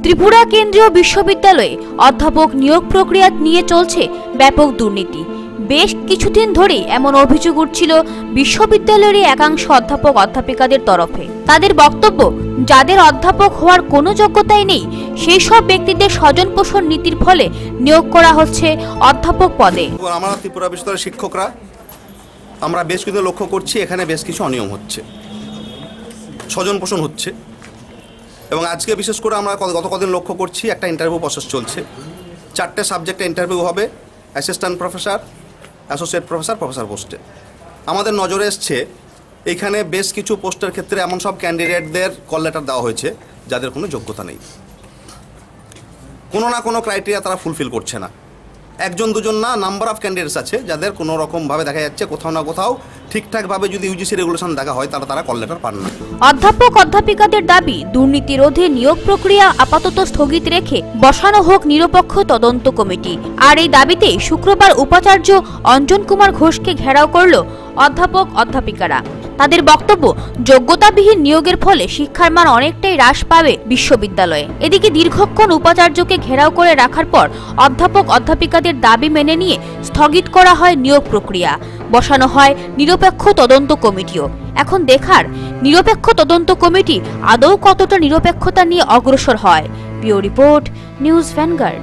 ত্রিপুরা কেন্দ্রীয় বিশ্ববিদ্যালয়ে অধ্যাপক নিয়োগ প্রক্রিয়া নিয়ে চলছে ব্যাপক দুর্নীতি। বেশ কিছুদিন ধরেই এমন অভিযোগ উঠছিল বিশ্ববিদ্যালয়ের একাংশ অধ্যাপক অধ্যাপিকাদের তরফে। তাদের বক্তব্য, যাদের অধ্যাপক হওয়ার কোনো যোগ্যতাই নেই সেই সব ব্যক্তিদের স্বজন পোষণ নীতির ফলে নিয়োগ করা হচ্ছে অধ্যাপক পদে। আমরা ত্রিপুরা বিশ্ববিদ্যালয়ের শিক্ষকরা আমরা বেশ কিছু লক্ষ্য করছি, এখানে বেশ কিছু অনিয়ম হচ্ছে, স্বজন পোষণ হচ্ছে। এবং আজকে বিশেষ করে আমরা গত কদিন লক্ষ্য করছি একটা ইন্টারভিউ প্রসেস চলছে। 4টে সাবজেক্টে ইন্টারভিউ হবে, assistant professor, associate professor, professor পোস্টে। আমাদের নজরে এসছে এইখানে বেশ কিছু পোস্টের ক্ষেত্রে এমন সব ক্যান্ডিডেটদের কল লেটার দেওয়া হয়েছে যাদের কোনো যোগ্যতা নেই, কোনো না কোনো ক্রাইটেরিয়া তারা ফুলফিল করছে না। একজন দুজন না, নাম্বার অফ ক্যান্ডিডেটস আছে যাদের কোনো রকমভাবে দেখা যাচ্ছে কোথাও না কোথাও ঠিকঠাকভাবে যদি ইউজিসি রেগুলেশন দেখা হয় তারা কল লেটার পান না। অধ্যাপক অধ্যাপিকাদের দাবি, দুর্নীতি রোধে নিয়োগ প্রক্রিয়া আপাতত স্থগিত রেখে বসানো হোক নিরপেক্ষ তদন্ত কমিটি। আর এই দাবিতে শুক্রবার উপাচার্য অঞ্জন কুমার ঘোষকে ঘেরাও করল অধ্যাপক অধ্যাপিকারা। তাদের বক্তব্য, যোগ্যতাবিহীন নিয়োগের ফলে শিক্ষার মান অনেকটাই হ্রাস পাবে বিশ্ববিদ্যালয়ে। এদিকে দীর্ঘক্ষণ উপাচার্যকে ঘেরাও করে রাখার পর অধ্যাপক অধ্যাপিকাদের দাবি মেনে নিয়ে স্থগিত করা হয় নিয়োগ প্রক্রিয়া, বসানো হয় নিরপেক্ষ তদন্ত কমিটিও। এখন দেখার নিরপেক্ষ তদন্ত কমিটি আদৌ কতটা নিরপেক্ষতা নিয়ে অগ্রসর হয়। Bureau report, news vanguard.